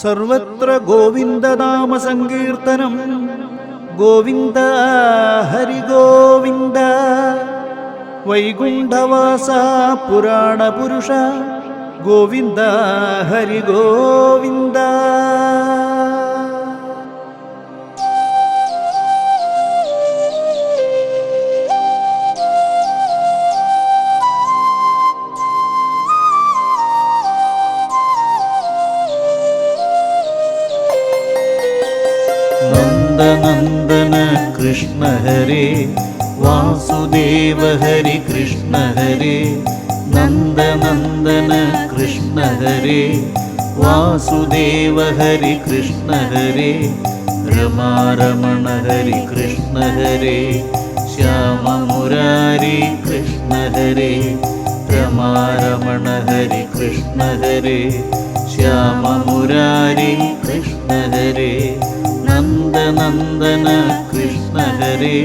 സർവത്ര ഗോവിന്ദനാമ സങ്കീർത്തനം. ഗോവിന്ദ ഹരി ഗോവിന്ദ. വൈകുണ്ഠവാസ പുരാണപുരുഷ ഗോവിന്ദ ഹരി ഗോവിന്ദ. നന്ദന കൃഷ്ണ ഹരേ വാസുദേവ ഹരി കൃഷ്ണ ഹരേ. നന്ദനന്ദന കൃഷ്ണ ഹരേ വാസുദേവ ഹരി കൃഷ്ണ ഹരേ. രമാരമണ ഹരി കൃഷ്ണ ഹരേ. ശ്യാമ മുരാരി കൃഷ്ണ ഹരേ. രമാരമണ ഹരി കൃഷ്ണ ഹരേ. ശ്യാമ മുരാരി കൃഷ്ണ ഹരേ. നന്ദനന്ദന കൃഷ്ണ ഹരേ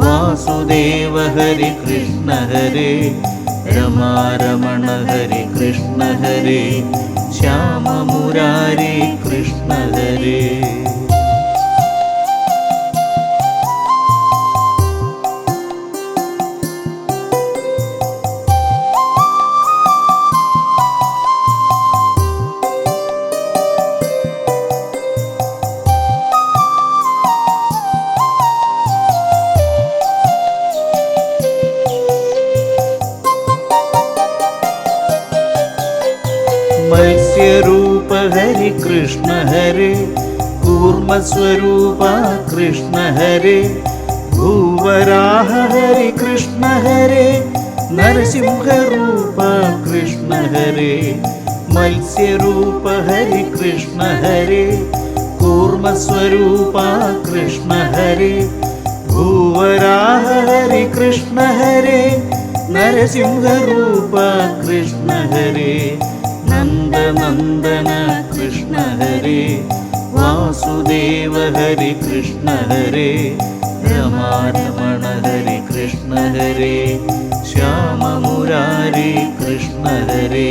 വാസുദേവ ഹരി കൃഷ്ണ ഹരേ. രമാരമണ ഹരി കൃഷ്ണ ഹരേ. ശ്യാമ മുരാരി കൃഷ്ണ ഹരേ. മത്സ്യരൂപ ഹരി കൃഷ്ണ ഹരേ. കൂർമ്മസ്വരൂപ കൃഷ്ണ ഹരേ. ഭൂവരാഹ ഹരി കൃഷ്ണ ഹരേ. നരസിംഹരൂപ കൃഷ്ണ ഹരേ. മത്സ്യരൂപ ഹരി കൃഷ്ണ ഹരേ. കൂർമ്മസ്വരൂപ കൃഷ്ണ ഹരേ. ഭൂവരാഹ ഹരി കൃഷ്ണ ഹരേ. നരസിംഹരൂപ കൃഷ്ണ ഹരേ. നന്ദനന്ദന കൃഷ്ണ ഹരേ വാസുദേവ ഹരി കൃഷ്ണ ഹരേ. രമാരമണ ഹരി കൃഷ്ണ ഹരേ. ശ്യാമ മുരാരി കൃഷ്ണ ഹരേ.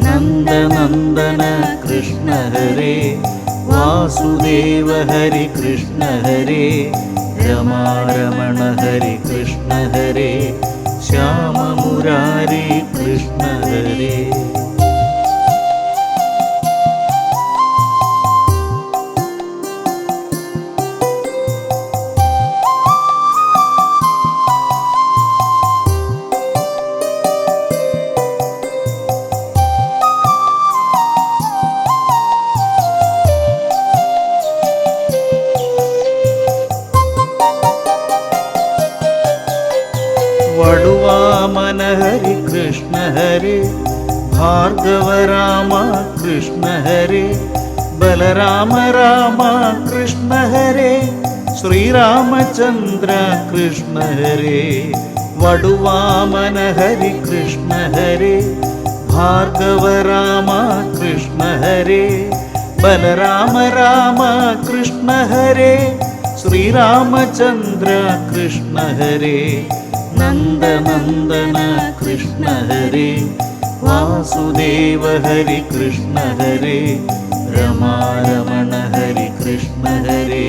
നന്ദനന്ദന കൃഷ്ണ ഹരേ വാസുദേവ ഹരി കൃഷ്ണ ഹരേ. രമാരമണ ഹരി കൃഷ്ണ ഹരേ. ശ്യാമ മുരാരി കൃഷ്ണ ഹരേ. വടുവാമന ഹരി കൃഷ്ണ ഹരേ. ഭാർഗവ രാമ കൃഷ്ണ ഹരേ. ബലരാമ രാമ കൃഷ്ണ ഹരേ. ശ്രീരാമചന്ദ്ര കൃഷ്ണ ഹരേ. വടുവാമന ഹരി കൃഷ്ണ ഹരേ. ഭാർഗവ രാമ കൃഷ്ണ ഹരേ. ബലരാമ രാമ കൃഷ്ണ ഹരേ. ശ്രീരാമചന്ദ്ര കൃഷ്ണ ഹരേ. നന്ദനന്ദന കൃഷ്ണ ഹരേ വാസുദേവ ഹരി കൃഷ്ണ ഹരേ. രമാരമണ ഹരി കൃഷ്ണ ഹരേ.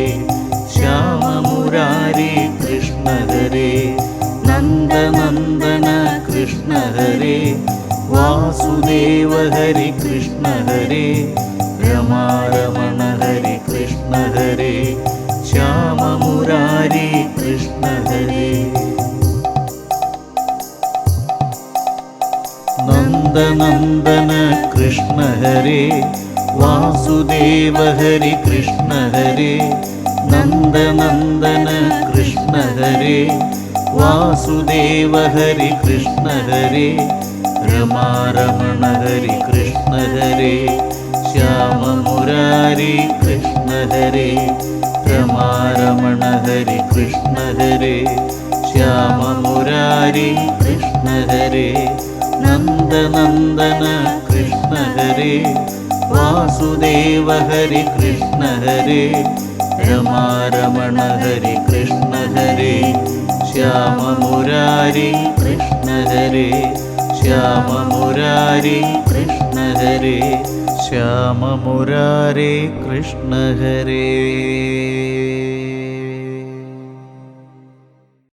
ശ്യാമ മുരാരി കൃഷ്ണ ഹരേ. നന്ദനന്ദന കൃഷ്ണ ഹരേ വാസുദേവ ഹരി കൃഷ്ണ ഹരേ. രമാരമണ ഹരി കൃഷ്ണ ഹരേ. ശ്യാമ മുരാരി കൃഷ്ണ ഹരേ. നന്ദനന്ദന കൃഷ്ണ ഹരേ വാസുദേവ ഹരി കൃഷ്ണ ഹരേ. നന്ദനന്ദന കൃഷ്ണ ഹരേ വാസുദേവ ഹരി കൃഷ്ണ ഹരേ. രമാരമണ ഹരി കൃഷ്ണ ഹരേ. ശ്യാമ മുരാരി കൃഷ്ണ ഹരേ. രമാരമണ ഹരി കൃഷ്ണ ഹരേ. ശ്യാമ മുരാരി കൃഷ്ണ ഹരേ. നന്ദനന്ദന കൃഷ്ണ ഹരേ വാസുദേവ ഹരി കൃഷ്ണ ഹരേ. രമാരമണ ഹരി കൃഷ്ണ ഹരേ. ശ്യാമ മുരാരി കൃഷ്ണ ഹരേ. ശ്യാമ മുരാരി കൃഷ്ണ ഹരേ. ശ്യാമമുരാരേ കൃഷ്ണ ഹരേ.